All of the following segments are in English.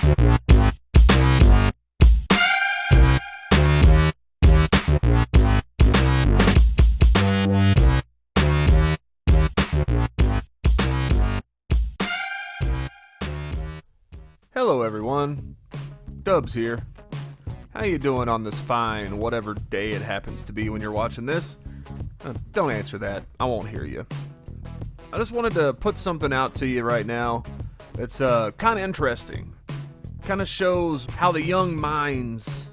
Hello everyone, Dubz here. How you doing on this fine whatever day it happens to be when you're watching this? Don't answer that, I won't hear you. I just wanted to put something out to you right now that's kind of interesting. Kind of shows how the young minds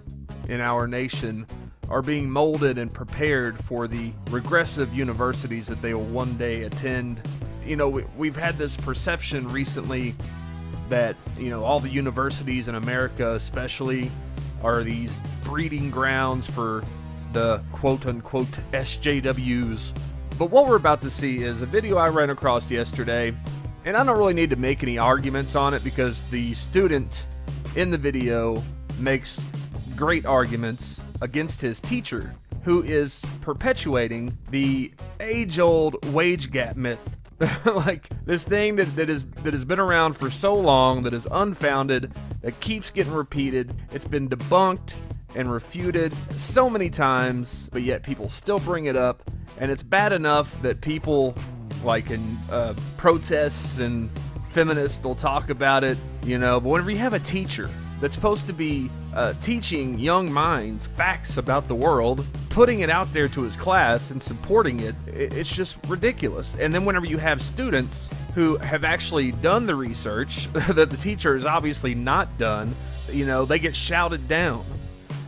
in our nation are being molded and prepared for the regressive universities that they will one day attend. You know, we've had this perception recently that, you know, all the universities in America especially are these breeding grounds for the quote-unquote SJWs. But what we're about to see is a video I ran across yesterday, and I don't really need to make any arguments on it because the student in the video makes great arguments against his teacher, who is perpetuating the age-old wage gap myth. Like this thing that has been around for so long, that is unfounded, that keeps getting repeated. It's been debunked and refuted so many times, but yet people still bring it up, and it's bad enough that people like in protests and feminists will talk about it, you know, but whenever you have a teacher that's supposed to be teaching young minds facts about the world, putting it out there to his class and supporting it, it's just ridiculous. And then whenever you have students who have actually done the research that the teacher has obviously not done, you know, they get shouted down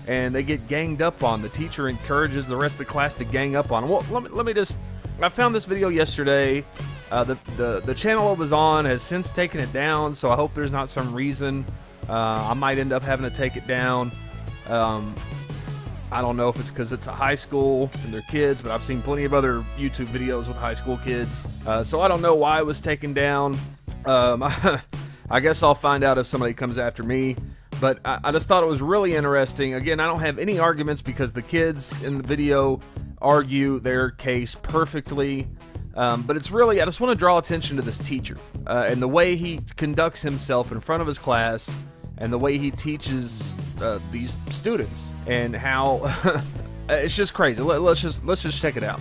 and they get ganged up on. The teacher encourages the rest of the class to gang up on them. Well, let me just, I found this video yesterday. The channel it was on has since taken it down, so I hope there's not some reason I might end up having to take it down. I don't know if it's because it's a high school and they're kids, but I've seen plenty of other YouTube videos with high school kids. So I don't know why it was taken down. I guess I'll find out if somebody comes after me. But I just thought it was really interesting. Again, I don't have any arguments because the kids in the video argue their case perfectly. But it's really, I just want to draw attention to this teacher and the way he conducts himself in front of his class and the way he teaches these students, and how it's just crazy. Let's just check it out.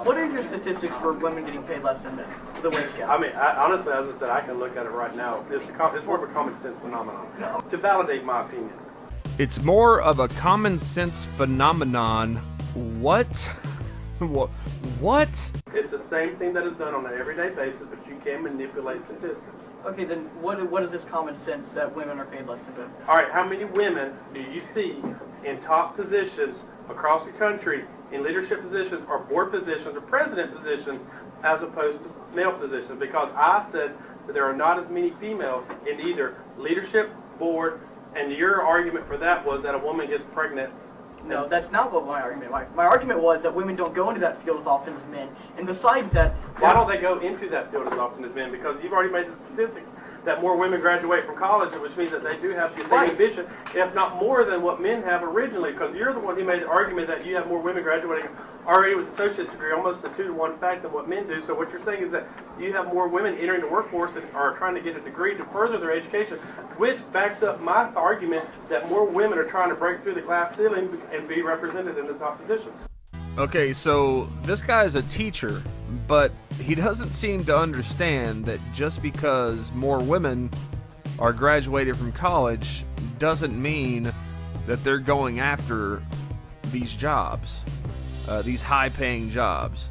What are your statistics for women getting paid less than men? The wage gap. I mean, honestly, as I said, I can look at it right now. It's more of a common sense phenomenon. To validate my opinion. It's more of a common sense phenomenon. What? What? It's the same thing that is done on an everyday basis, but you can manipulate statistics. Okay, then what is this common sense that women are paid less than men? All right, how many women do you see in top positions across the country, in leadership positions or board positions or president positions, as opposed to male positions? Because I said that there are not as many females in either leadership, board, and your argument for that was that a woman gets pregnant. No, that's not what my argument was. My argument was that women don't go into that field as often as men. And besides that... Why don't they go into that field as often as men? Because you've already made the statistics that more women graduate from college, which means that they do have the same ambition, if not more than what men have originally. Because you're the one who made the argument that you have more women graduating already with an associate's degree, almost a 2-to-1 fact than what men do. So what you're saying is that you have more women entering the workforce and are trying to get a degree to further their education, which backs up my argument that more women are trying to break through the glass ceiling and be represented in the top positions. Okay, so this guy is a teacher, but he doesn't seem to understand that just because more women are graduated from college doesn't mean that they're going after these jobs, these high-paying jobs.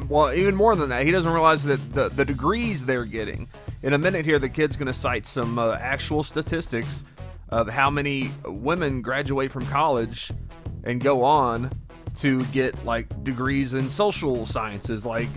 Well, even more than that, he doesn't realize that the degrees they're getting. In a minute here, the kid's going to cite some actual statistics of how many women graduate from college and go on to get like degrees in social sciences, like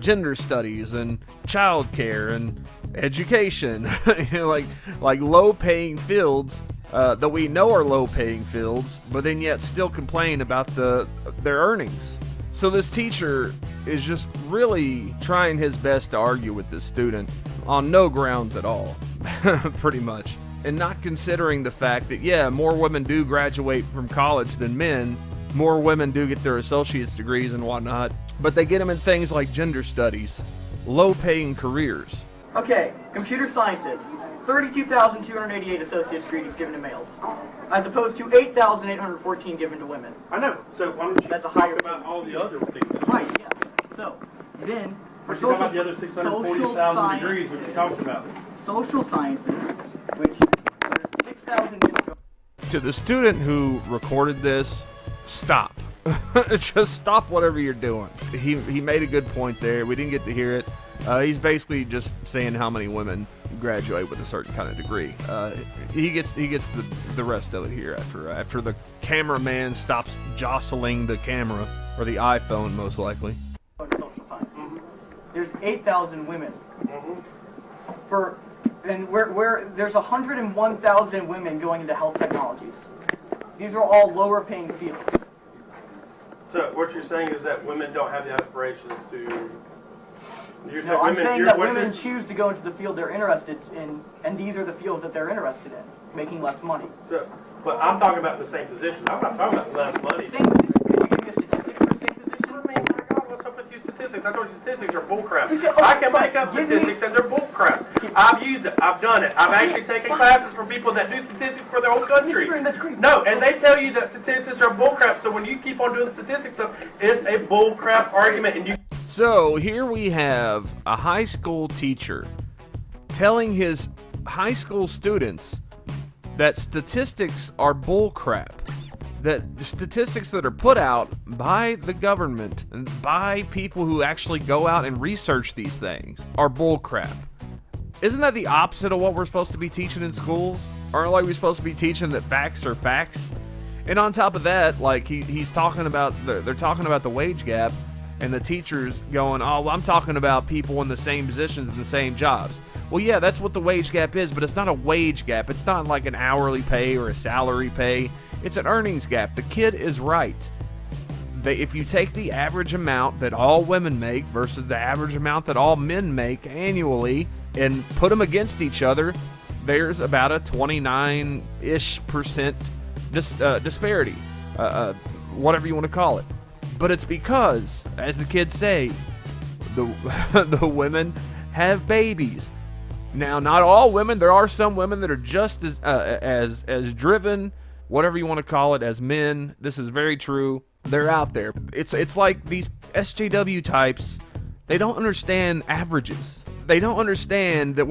gender studies and childcare and education. You know, like low-paying fields that we know are low-paying fields, but then yet still complain about their earnings. So this teacher is just really trying his best to argue with this student on no grounds at all, pretty much, and not considering the fact that, yeah, more women do graduate from college than men. More women do get their associate's degrees and whatnot, but they get them in things like gender studies, low-paying careers. Okay, computer sciences. 32,288 associate's degrees given to males, as opposed to 8,814 given to women. I know. So why don't you That's a higher talk about all the other things? Right, yes. So, then, for Let's talk about the other 640,000 degrees that we talked about. social sciences, which there's 6,000 To the student who recorded this, stop. Just stop whatever you're doing. He made a good point there. We didn't get to hear it. He's basically just saying how many women graduate with a certain kind of degree. He gets the rest of it here after the cameraman stops jostling the camera, or the iPhone most likely. social sciences. There's 8,000 women. Where there's 101,000 women going into health technologies. These are all lower paying fields. So what you're saying is that women don't have the aspirations to. No, I'm saying that women choose to go into the field they're interested in, and these are the fields that they're interested in, making less money. So, but I'm talking about the same position. I'm not talking about less money. Same position. Could you give me a statistic for the same position? I mean, my God, what's up with you statistics? I told you statistics are bullcrap. I can make up statistics and they're bullcrap. I've used it. I've done it. I've actually taken classes from people that do statistics for their whole country. No, and they tell you that statistics are bullcrap. So when you keep on doing the statistics stuff, it's a bullcrap argument, and you. So here we have a high school teacher telling his high school students that statistics are bullcrap. That statistics that are put out by the government and by people who actually go out and research these things are bullcrap. Isn't that the opposite of what we're supposed to be teaching in schools? Aren't like we're supposed to be teaching that facts are facts? And on top of that, like he's talking about they're talking about the wage gap. And the teacher's going, oh, well, I'm talking about people in the same positions in the same jobs. Well, yeah, that's what the wage gap is, but it's not a wage gap. It's not like an hourly pay or a salary pay. It's an earnings gap. The kid is right. If you take the average amount that all women make versus the average amount that all men make annually and put them against each other, there's about a 29-ish% disparity, whatever you want to call it. But it's because, as the kids say, the women have babies. Now, not all women. There are some women that are just as driven, whatever you want to call it, as men. This is very true. They're out there. It's like these SJW types. They don't understand averages. They don't understand that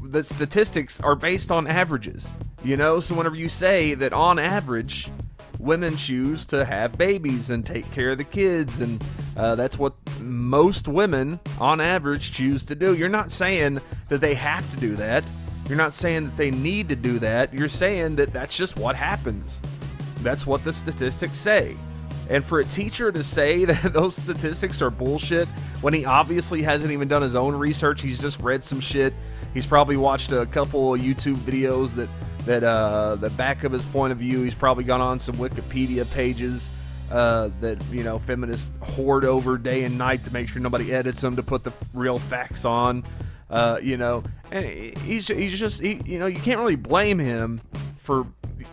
that statistics are based on averages. You know, so whenever you say that on average, women choose to have babies and take care of the kids, and that's what most women on average choose to do. You're not saying that they have to do that. You're not saying that they need to do that. You're saying that that's just what happens. That's what the statistics say. And for a teacher to say that those statistics are bullshit when he obviously hasn't even done his own research, he's just read some shit. He's probably watched a couple of YouTube videos that back of his point of view. He's probably gone on some Wikipedia pages that, you know, feminists hoard over day and night to make sure nobody edits them to put the real facts on. You know, and he's just you know, you can't really blame him for.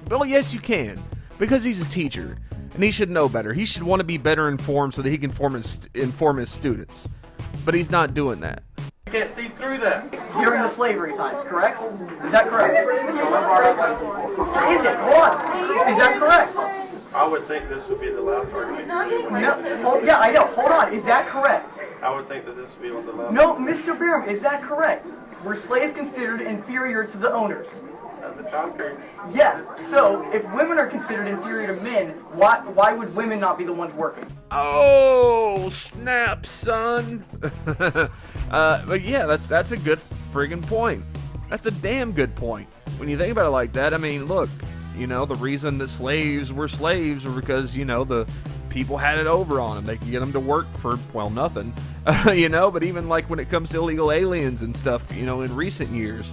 Well, yes, you can, because he's a teacher and he should know better. He should want to be better informed so that he can inform his students. But he's not doing that. You can't see through that. During the slavery times, correct? Is that correct? Is it? What? Is that correct? I would think this would be the last argument. No, yeah, I know. Hold on. Is that correct? I would think that this would be one of the last. No, Mr. Barham, is that correct? Were slaves considered inferior to the owners? The time period. Yes. So, if women are considered inferior to men, why would women not be the ones working? Oh, snap, son. But yeah, that's a good friggin' point. That's a damn good point. When you think about it like that, I mean, look, you know, the reason that slaves were slaves were because, you know, the people had it over on them. They could get them to work for, well, nothing. You know, but even like when it comes to illegal aliens and stuff, you know, in recent years,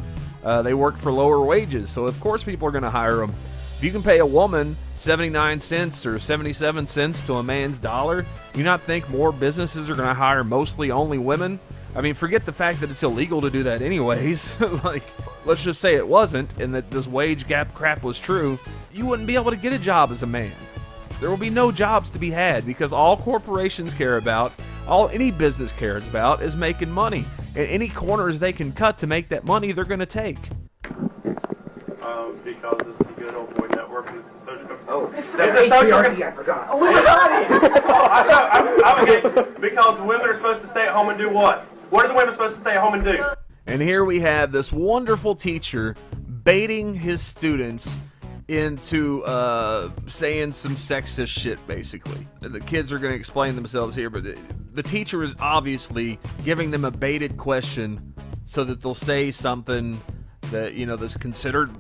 they worked for lower wages. So, of course, people are going to hire them. If you can pay a woman 79 cents or 77 cents to a man's dollar, you not think more businesses are going to hire mostly only women? I mean, forget the fact that it's illegal to do that anyways. Like, let's just say it wasn't and that this wage gap crap was true. You wouldn't be able to get a job as a man. There will be no jobs to be had because all corporations care about, all any business cares about is making money. And any corners they can cut to make that money, they're going to take. because this is the good old boy network and this is social. Oh, it's a social. I forgot. I'm okay, because women are supposed to stay at home and do what? What are the women supposed to stay at home and do? And here we have this wonderful teacher baiting his students into saying some sexist shit, basically. The kids are going to explain themselves here, but the teacher is obviously giving them a baited question so that they'll say something that, you know, that's considered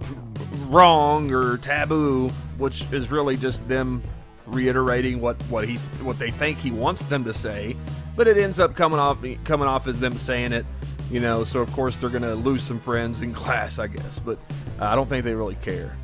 wrong or taboo, which is really just them reiterating what they think he wants them to say, but it ends up coming off as them saying it, you know. So of course they're gonna lose some friends in class, I guess, but I don't think they really care.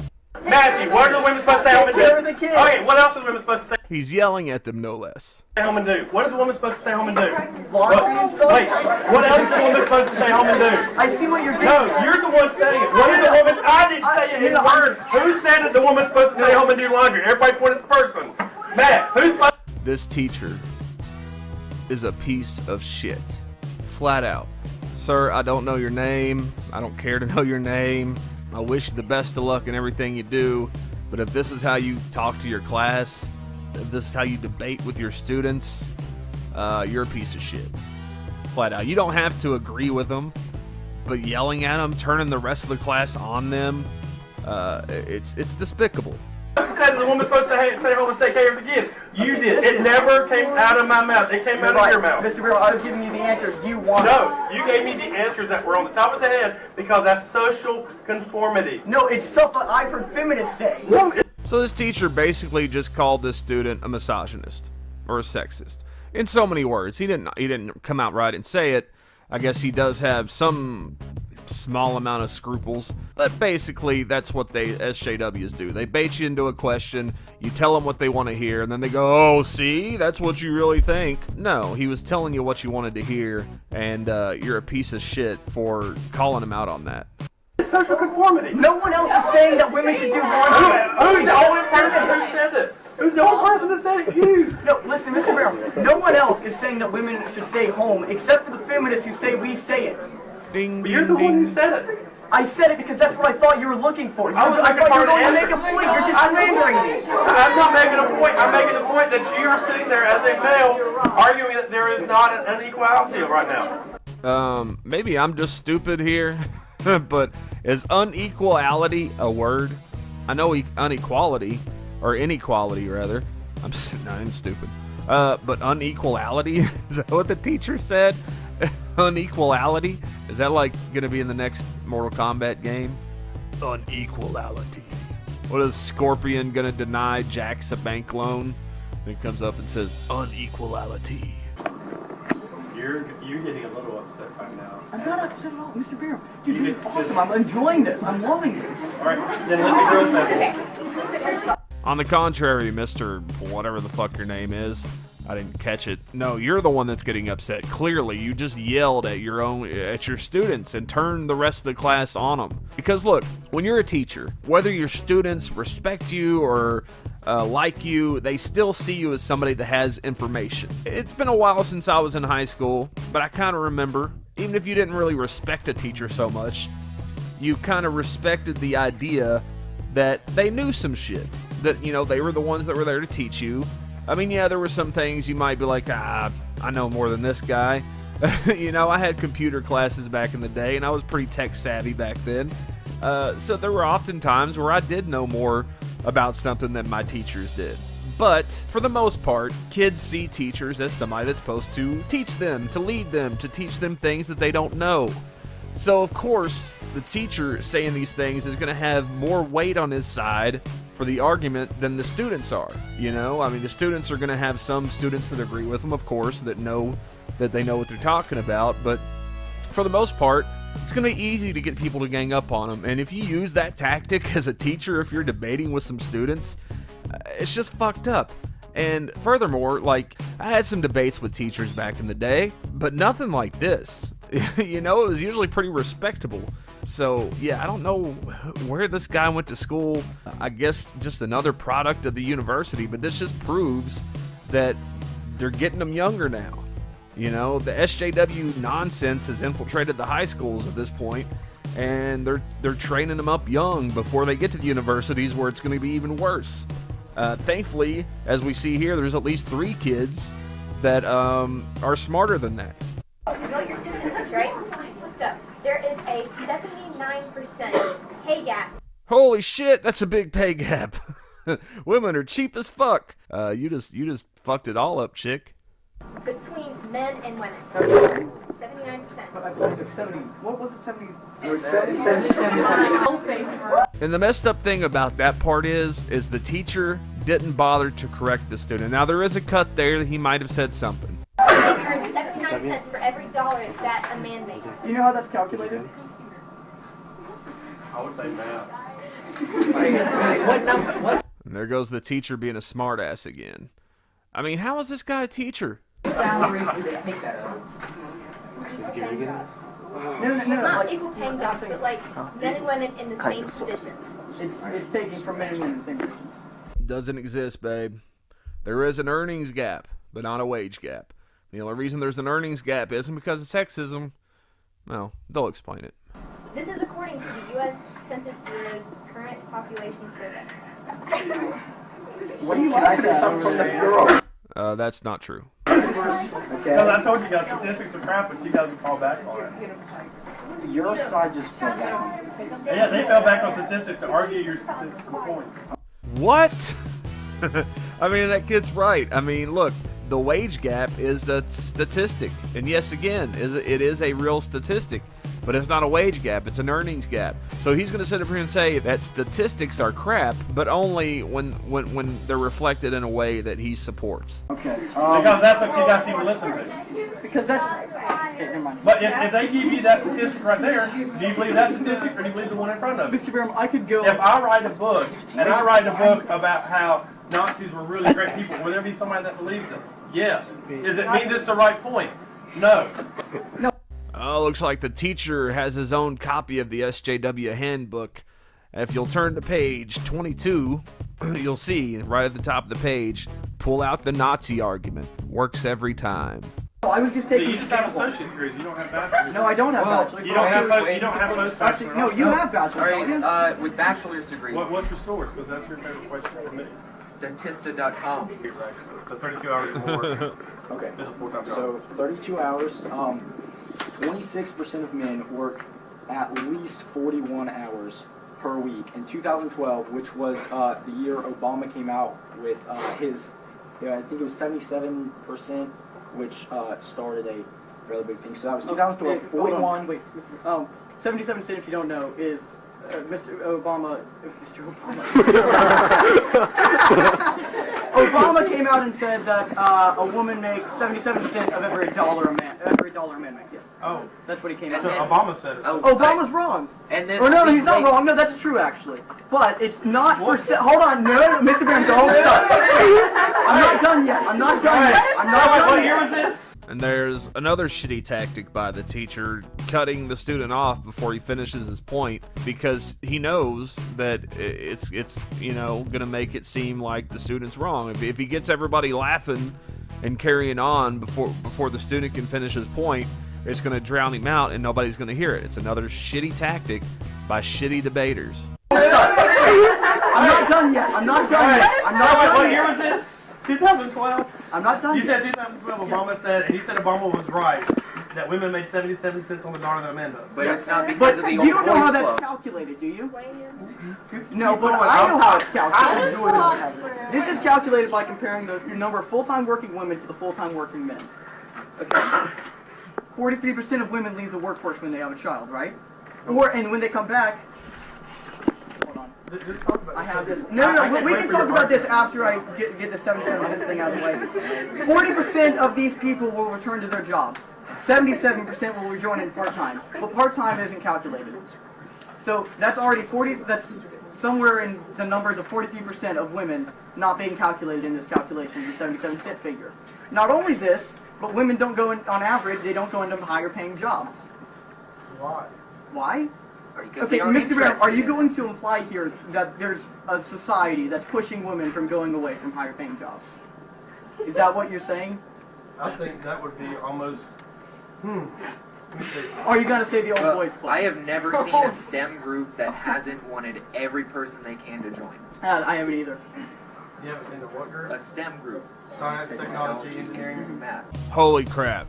Matthew, what are the women supposed to stay home and do? Okay, what else are the women supposed to stay He's yelling at them, no less. home and do? What is a woman supposed to stay home and do? Laundry and stuff? Wait, what else is a woman supposed to stay home and do? I see what you're getting No, at. you're the one saying it. What is a woman? I didn't say it in words. Who said that the woman's supposed to stay home and do laundry? Everybody point at the person. Matt, who's supposed to... This teacher is a piece of shit. Flat out. Sir, I don't know your name. I don't care to know your name. I wish you the best of luck in everything you do. But if this is how you talk to your class, if this is how you debate with your students, you're a piece of shit. Flat out. You don't have to agree with them, but yelling at them, turning the rest of the class on them, it's despicable. said the woman's supposed to stay home and take care of the kids. You did. It never came out of my mouth. It came out of your mouth. Mr. Burrow, I was giving you the answers you wanted. No, you gave me the answers that were on the top of the head because that's social conformity. No, it's stuff that I've heard feminists say. So this teacher basically just called this student a misogynist or a sexist. In so many words. He didn't come out right and say it. I guess he does have some small amount of scruples, but basically that's what they SJWs do. They bait you into a question, you tell them what they want to hear, and then they go, oh, see, that's what you really think. No, he was telling you what you wanted to hear, and you're a piece of shit for calling him out on that. Social conformity. No one else is saying that women should do laundry. Who's the only person who says it? Who's the only person that said it? You. No, listen, Mr. Burrow, no one else is saying that women should stay home except for the feminists who say we say it. Ding, But you're the one who said it. I said it because that's what I thought you were looking for. I was looking thought you for were going an to make a answer. point. You're just slandering me. I'm not making a point. I'm making the point that you are sitting there as a male arguing that there is not an inequality right now. Maybe I'm just stupid here, but is unequality a word? I know inequality, or inequality rather. I'm stupid. But unequality? Is that what the teacher said? Unequality? Is that like gonna be in the next Mortal Kombat game? Unequality. What is Scorpion gonna deny Jax a bank loan? And it comes up and says unequality. You're getting a little upset right now. I'm not upset at all, Mr. Burrow. Dude, this is awesome. I'm enjoying this. I'm loving this. All right, then let me grow that. On the contrary, Mr. whatever the fuck your name is, I didn't catch it. No, you're the one that's getting upset. Clearly, you just yelled at your students and turned the rest of the class on them. Because look, when you're a teacher, whether your students respect you or like you, they still see you as somebody that has information. It's been a while since I was in high school, but I kind of remember, even if you didn't really respect a teacher so much, you kind of respected the idea that they knew some shit. That, you know, they were the ones that were there to teach you. I mean, yeah, there were some things you might be like, I know more than this guy. You know, I had computer classes back in the day, and I was pretty tech savvy back then. So there were often times where I did know more about something than my teachers did. But for the most part, kids see teachers as somebody that's supposed to teach them, to lead them, to teach them things that they don't know. So, of course, the teacher saying these things is going to have more weight on his side for the argument than the students are. You know, I mean, the students are going to have some students that agree with them, of course, that know that they know what they're talking about. But for the most part, it's going to be easy to get people to gang up on them. And if you use that tactic as a teacher, if you're debating with some students, it's just fucked up. And furthermore, like, I had some debates with teachers back in the day, but nothing like this. You know, it was usually pretty respectable. So, yeah, I don't know where this guy went to school. I guess just another product of the university, but this just proves that they're getting them younger now. You know, the SJW nonsense has infiltrated the high schools at this point, and they're training them up young before they get to the universities where it's going to be even worse. Thankfully, as we see here, there's at least 3 kids that are smarter than that. You know your statistics, right? So there is a 79% pay gap. Holy shit, that's a big pay gap. Women are cheap as fuck. You just fucked it all up, chick. Between men and women. 79%. What was it? 70? And the messed up thing about that part is the teacher didn't bother to correct the student. Now there is a cut there that he might have said something. They earn 79 cents for every dollar that a man makes. Do you know how that's calculated? I would say math. What number? What? And there goes the teacher being a smartass again. I mean, how is this guy a teacher? Salary do they take that on? Equal paying jobs. No. Not Like, equal paying jobs, but like men and women in the same positions. it's taken from men and women in the same positions. Doesn't exist, babe. There is an earnings gap, but not a wage gap. The only reason there's an earnings gap isn't because of sexism. No, they'll explain it. This is according to the U.S. Census Bureau's current population survey. What do you like? I say something from the Bureau. That's not true. Because I told you guys statistics are crap, but you guys will fall back on it. Your side just fell down. Yeah, they fell back on statistics to argue your statistical points. What? I mean, that kid's right. I mean, look, the wage gap is a statistic. And yes, again, it is a real statistic. But it's not a wage gap, it's an earnings gap. So he's going to sit up here and say that statistics are crap, but only when they're reflected in a way that he supports. Okay. Because that's what you guys seem to listen to. Because that's... Okay, never mind. But if they give you that statistic right there, do you believe that statistic or do you believe the one in front of you? Mr. Barham, I could go... If I write a book, and I write a book about how Nazis were really great people, will there be somebody that believes it? Yes. Does it mean it's the right point? No. No. Oh, looks like the teacher has his own copy of the SJW handbook. If you'll turn to page 22, you'll see right at the top of the page, pull out the Nazi argument. Works every time. Oh, I was just So taking... you just have associate degrees, you don't have bachelor's. No, I don't have bachelor's. You don't have most Actually, bachelor's. no, you have bachelor's, don't you? With bachelor's degree, What's your source? Because that's your favorite question for me. Statista.com. So 32 hours or more. Okay, This is a full-time job. so 32 hours. 26% of men work at least 41 hours per week. In 2012, which was the year Obama came out with his, I think it was 77%, which started a really big thing. So that was 2012, 41. Wait, 77 cent, if you don't know, is Mr. Obama. Obama came out and said that a woman makes 77 cents of every dollar a man makes. Yes. Oh, That's what he came out so with. Obama said it. Obama's wrong. And then Or no, he's not wrong. No, that's true actually. But it's not for. Hold on, no, Mr. Graham, don't stop. I'm not done yet. I'm not done yet. I'm not done What year yet. was this? And there's another shitty tactic by the teacher, cutting the student off before he finishes his point, because he knows that it's gonna make it seem like the student's wrong. If he gets everybody laughing and carrying on before the student can finish his point, it's gonna drown him out and nobody's gonna hear it. It's another shitty tactic by shitty debaters. I'm not done yet. I'm not done yet. I'm not done What yet. year was this? 2012? I'm not done You yet. said 2012, Obama said, and you said Obama was right, that women make 77 cents on the dollar that a man does. But it's not because But of the you old don't know how boys that's club. calculated, do you? No, but I know how it's calculated. This is calculated by comparing the number of full-time working women to the full-time working men. Okay. 43% of women leave the workforce when they have a child, right? And when they come back, hold on. Let's talk about I have this. No, we can talk about this after I get the 77 minutes thing out of the way. 40% of these people will return to their jobs. 77% will rejoin in part-time. But part-time isn't calculated. So that's already 40, that's somewhere in the numbers of 43% of women not being calculated in this calculation, the 77 cent figure. Not only this, but women don't go in, on average, they don't go into higher paying jobs. Why? Why? Because Okay, they aren't Mr. Brown, are you interested in it. going to imply here that there's a society that's pushing women from going away from higher paying jobs? Is that what you're saying? I think that would be almost, Are you gonna say the old boys club? I have never seen a STEM group that hasn't wanted every person they can to join. I haven't either. You haven't seen the what group? A STEM group. Science, technology, engineering. math. Holy crap.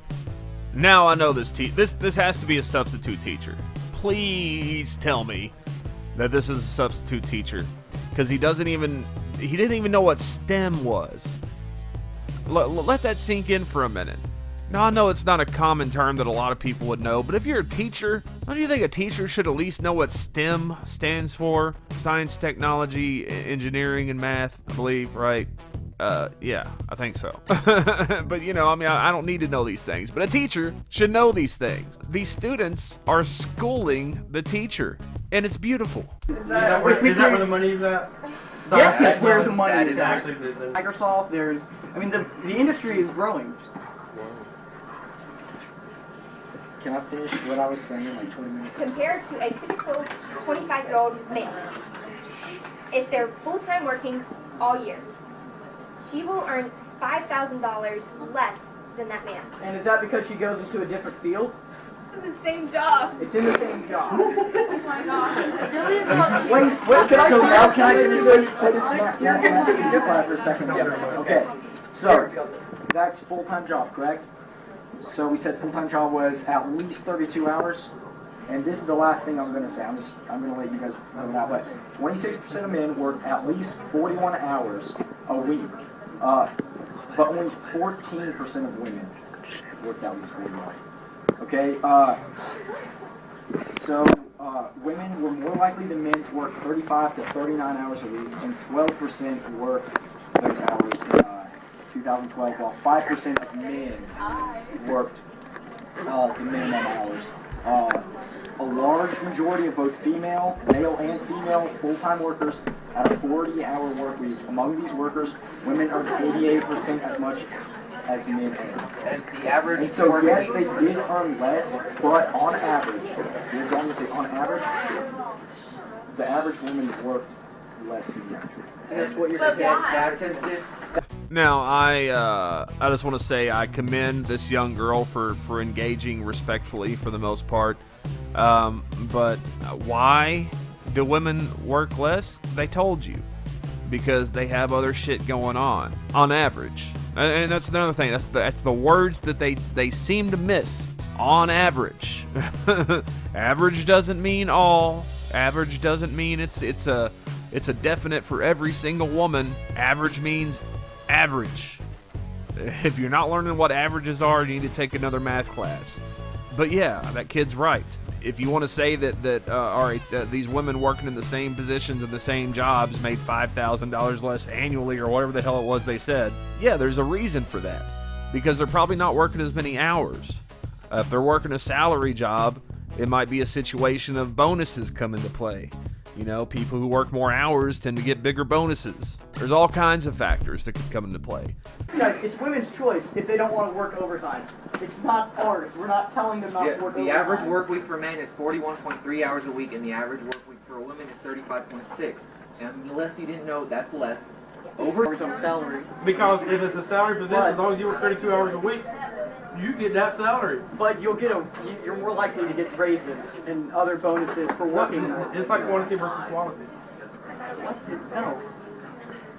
Now I know this this has to be a substitute teacher. Please tell me that this is a substitute teacher, because he didn't even know what STEM was. Let that sink in for a minute. Now I know it's not a common term that a lot of people would know, but if you're a teacher, don't you think a teacher should at least know what STEM stands for? Science, technology, engineering, and math, I believe, right? Yeah, I think so. But you know, I mean, I don't need to know these things, but a teacher should know these things. These students are schooling the teacher, and it's beautiful. Is that where the money's at? Yes, that's where the money That is is at. Actually, business. Microsoft, the industry is growing. Can I finish what I was saying like 20 minutes ago? Compared to a typical 25-year-old male, if they're full-time working all year, she will earn $5,000 less than that man. And is that because she goes into a different field? It's in the same job. It's in the same job. Oh my god. Wait, can I So finish? now can I Can finish this for a second? Okay, so that's full-time job, correct? So we said full-time job was at least 32 hours. And this is the last thing I'm going to say. I'm going to let you guys know now. But 26% of men work at least 41 hours a week. But only 14% of women work at least 41. Okay? So women were more likely than men to work 35 to 39 hours a week, and 12% worked those hours in 2012, while 5% of men worked the minimum hours. A large majority of both male and female full-time workers had a 40-hour work week. Among these workers, women earned 88% as much as men earned. And the average And so work yes, week- they did earn less, but on average, as long as on average, the average woman worked less than the average. And that's what you're But saying. why? that is this. Now, I just want to say I commend this young girl for engaging respectfully for the most part. But why do women work less? They told you. Because they have other shit going on average. And that's another thing. That's the words that they seem to miss. On average. Average doesn't mean all. Average doesn't mean it's a definite for every single woman. Average means average. If you're not learning what averages are, you need to take another math class. But yeah, that kid's right. If you want to say that these women working in the same positions and the same jobs made $5,000 less annually or whatever the hell it was they said, yeah, there's a reason for that. Because they're probably not working as many hours. If they're working a salary job, it might be a situation of bonuses come into play. You know, people who work more hours tend to get bigger bonuses. There's all kinds of factors that could come into play. It's women's choice if they don't want to work overtime. It's not ours. We're not telling them not to work overtime. The average work week for men is 41.3 hours a week, and the average work week for a woman is 35.6. And unless you didn't know, that's less. Hours on salary. Because if it's a salary position, as long as you work 32 hours a week, you get that salary. But you're more likely to get raises and other bonuses for working. It's like quantity versus quality. No.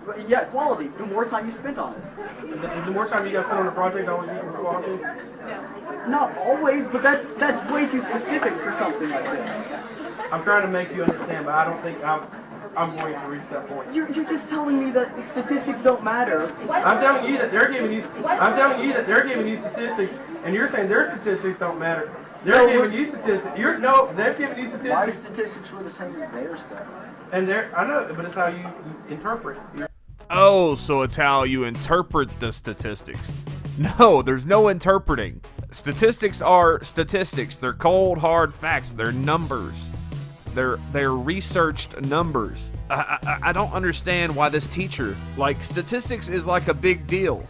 But yeah, quality. The more time you spend on it. Is the more time you guys spend on a project always equal quality? Not always, but that's way too specific for something like this. I'm trying to make you understand, but I don't think I'm going to reach that point. You're just telling me that statistics don't matter. I'm telling you that they're giving you. I'm telling you that they're giving you statistics, and you're saying their statistics don't matter. They're giving you statistics. They're giving you My statistics, statistics were the same as theirs, though. and I know, but it's how you interpret. Oh, so it's how you interpret the statistics. No, there's no interpreting. Statistics are statistics. They're cold, hard facts. They're numbers. They're researched numbers. I don't understand why this teacher, like, statistics is like a big deal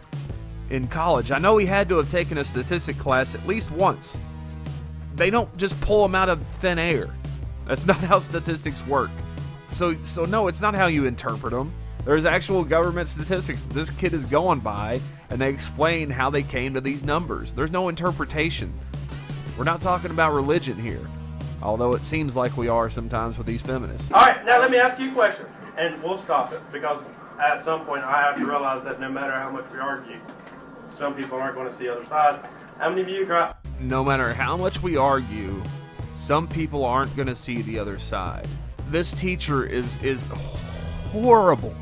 in college. I know he had to have taken a statistic class at least once. They don't just pull them out of thin air. That's not how statistics work. So no, it's not how you interpret them. There's actual government statistics that this kid is going by, and they explain how they came to these numbers. There's no interpretation. We're not talking about religion here, although it seems like we are sometimes with these feminists. All right, now let me ask you a question, and we'll stop it, because at some point I have to realize that no matter how much we argue, some people aren't going to see the other side. How many of you got... No matter how much we argue, some people aren't going to see the other side. This teacher is horrible.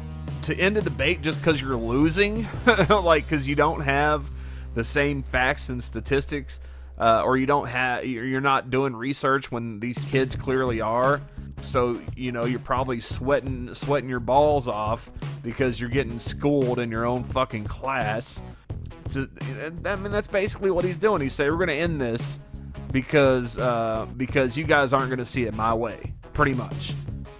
To end a debate just because you're losing, like because you don't have the same facts and statistics, or you're not doing research when these kids clearly are. So you're probably sweating your balls off because you're getting schooled in your own fucking class. I mean, that's basically what he's doing. He's saying, we're going to end this because you guys aren't going to see it my way. Pretty much.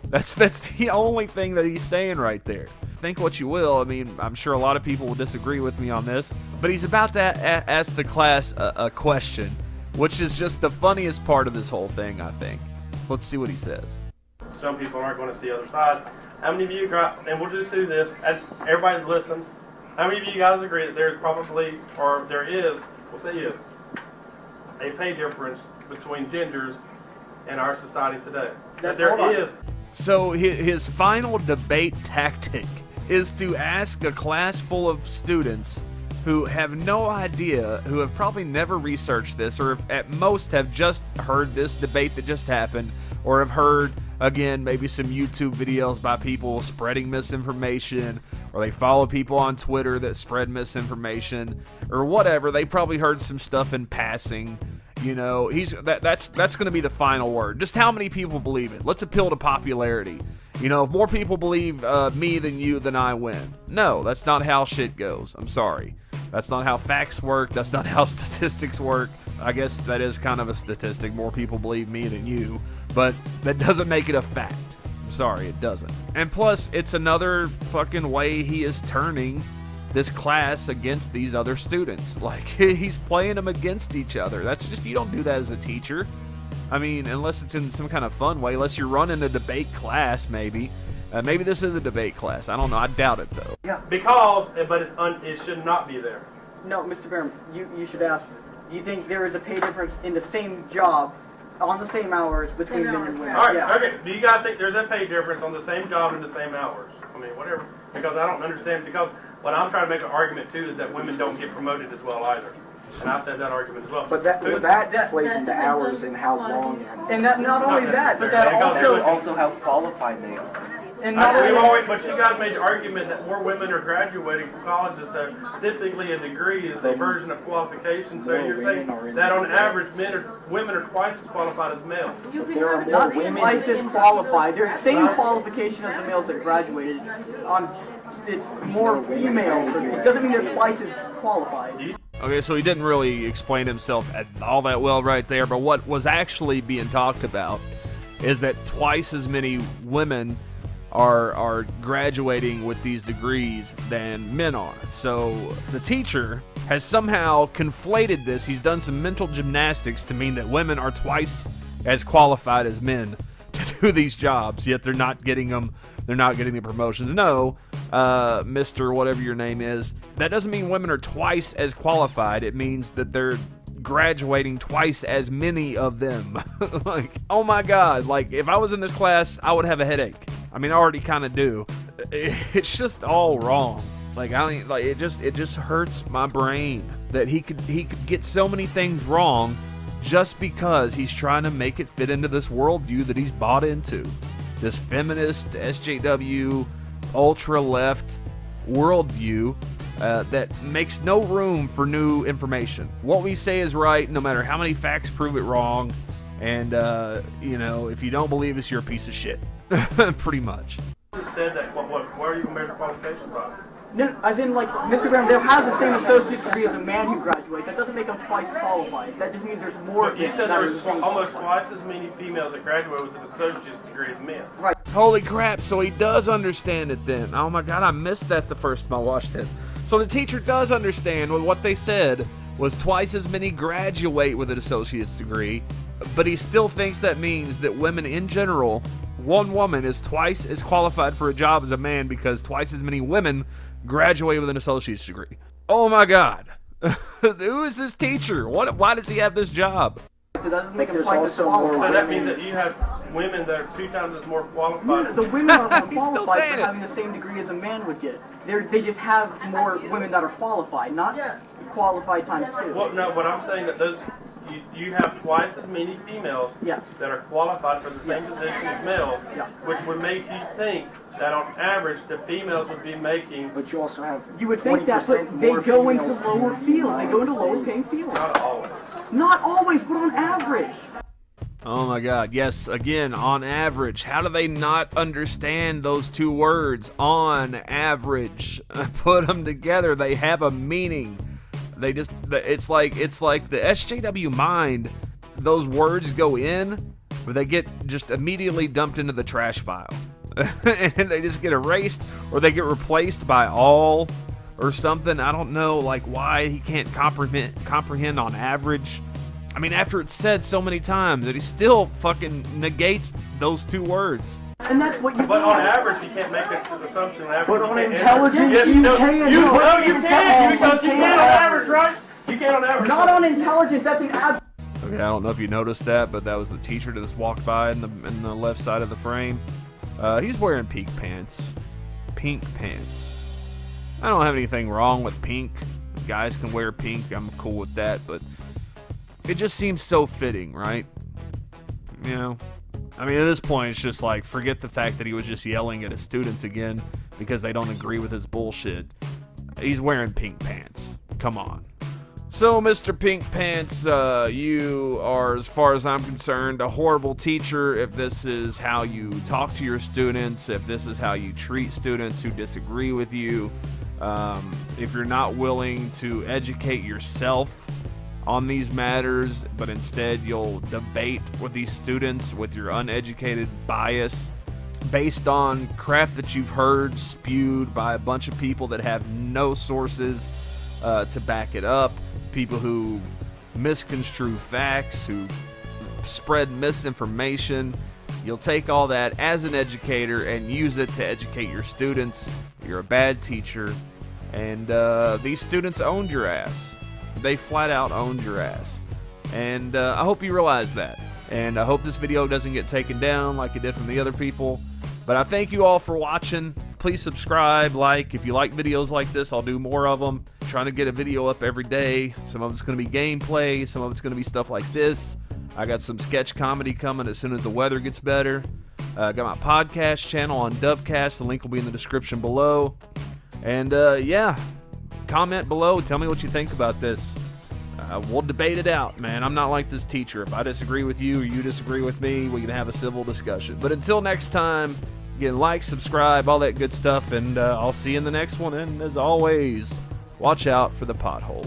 That's the only thing that he's saying right there. Think what you will. I mean, I'm sure a lot of people will disagree with me on this, but he's about to ask the class a question, which is just the funniest part of this whole thing, I think. So let's see what he says. Some people aren't going to see the other side. How many of you got, and we'll just do this, as everybody's listened, how many of you guys agree that there's probably, or there is, we'll say is, a pay difference between genders in our society today? That there is. So his final debate tactic is to ask a class full of students who have no idea, who have probably never researched this, or at most have just heard this debate that just happened, or have heard, again, maybe some YouTube videos by people spreading misinformation, or they follow people on Twitter that spread misinformation, or whatever. They probably heard some stuff in passing. That's going to be the final word. Just how many people believe it? Let's appeal to popularity. If more people believe me than you, then I win. No, that's not how shit goes. I'm sorry. That's not how facts work. That's not how statistics work. I guess that is kind of a statistic. More people believe me than you. But that doesn't make it a fact. I'm sorry, it doesn't. And plus, it's another fucking way he is turning this class against these other students. Like, he's playing them against each other. That's just, you don't do that as a teacher. I mean, unless it's in some kind of fun way, unless you're running a debate class, maybe. Maybe this is a debate class. I don't know. I doubt it, though. Yeah. Because, but it should not be there. No, Mr. Barham, you should ask, do you think there is a pay difference in the same job, on the same hours, between men and women? All right, Yeah. okay. Do you guys think there's a pay difference on the same job and the same hours? I mean, whatever. Because I don't understand, because what I'm trying to make an argument, too, is that women don't get promoted as well, either. And I said that argument as well. But that plays into hours and how long. And that, not only that, but that Also how qualified they are. and not only But you guys made the argument that more women are graduating from colleges, so typically a degree is a version of qualification. So you're saying that on average, women are twice as qualified as males. There are more not women. twice as qualified. They're the same qualification as the males that graduated. It's more female. It doesn't mean they're twice as qualified. Okay, so he didn't really explain himself all that well right there, but what was actually being talked about is that twice as many women are graduating with these degrees than men are. So the teacher has somehow conflated this. He's done some mental gymnastics to mean that women are twice as qualified as men to do these jobs, yet they're not getting them. They're not getting the promotions. No, Mr. whatever your name is, that doesn't mean women are twice as qualified. It means that they're graduating twice as many of them. Like, oh my God, like if I was in this class, I would have a headache. I mean, I already kind of do. It's just all wrong. Like, it just hurts my brain that he could get so many things wrong just because he's trying to make it fit into this worldview that he's bought into. This feminist, SJW, ultra-left worldview that makes no room for new information. What we say is right, no matter how many facts prove it wrong. And, if you don't believe us, you're a piece of shit. Pretty much. You said that, what are you going to measure qualifications by? No, as in, like, Mr. Graham, they'll have the same associate's degree as a man who graduates. That doesn't make them twice qualified. That just means there's more. But you said there was almost twice as many females that graduate with an associate's degree as men. Right. Holy crap, so he does understand it then. Oh my God, I missed that the first time I watched this. So the teacher does understand what they said was twice as many graduate with an associate's degree, but he still thinks that means that women in general, one woman is twice as qualified for a job as a man because twice as many women graduate with an associate's degree. Oh my God. Who is this teacher? Why does he have this job? it doesn't make them There's twice as also more qualified. So that means that you have women that are 2 times as more qualified. The women are more He's still qualified saying for it. having the same degree as a man would get. They just have more women that are qualified, not qualified times 2. Well, no, but I'm saying that you have twice as many females Yes. that are qualified for the same position as males, Yeah. which would make you think that on average the females would be making, But you also have You would think that, 20% but they more go into females lower in fields. They go into state. lower paying fields. not always. Not always, but on average. Oh my god, yes, again, on average. How do they not understand those two words? On average. Put them together, they have a meaning. It's like the SJW mind, those words go in, but they get just immediately dumped into the trash file. And they just get erased, or they get replaced by all or something. I don't know, like, why he can't comprehend on average. I mean, after it's said so many times that he still fucking negates those two words. And that's what you But on want. average, you can't make an assumption on average. But You on can't- intelligence, Yes, you no, can. You, No, no, you on can't. intelligence, You you can't on can't. average, right? You can't on average. Not on intelligence, that's an ab. Okay, I don't know if you noticed that, but that was the teacher that just walked by in the left side of the frame. He's wearing pink pants. Pink pants. I don't have anything wrong with pink. Guys can wear pink. I'm cool with that, but it just seems so fitting, right? You know? I mean, at this point, it's just like, forget the fact that he was just yelling at his students again because they don't agree with his bullshit. He's wearing pink pants. Come on. So, Mr. Pink Pants, you are, as far as I'm concerned, a horrible teacher if this is how you talk to your students, if this is how you treat students who disagree with you, if you're not willing to educate yourself on these matters, but instead you'll debate with these students with your uneducated bias based on crap that you've heard spewed by a bunch of people that have no sources to back it up, people who misconstrue facts, who spread misinformation. You'll take all that as an educator and use it to educate your students. You're a bad teacher, and these students owned your ass. They flat out owned your ass. And I hope you realize that. And I hope this video doesn't get taken down like it did from the other people. But I thank you all for watching. Please subscribe, like. If you like videos like this, I'll do more of them. Trying to get a video up every day. Some of it's going to be gameplay. Some of it's going to be stuff like this. I got some sketch comedy coming as soon as the weather gets better. Got my podcast channel on dubCast. The link will be in the description below. And yeah, comment below. Tell me what you think about this. We'll debate it out, man. I'm not like this teacher. If I disagree with you or you disagree with me, we can have a civil discussion. But until next time, again, like, subscribe, all that good stuff, and I'll see you in the next one. And as always, watch out for the potholes.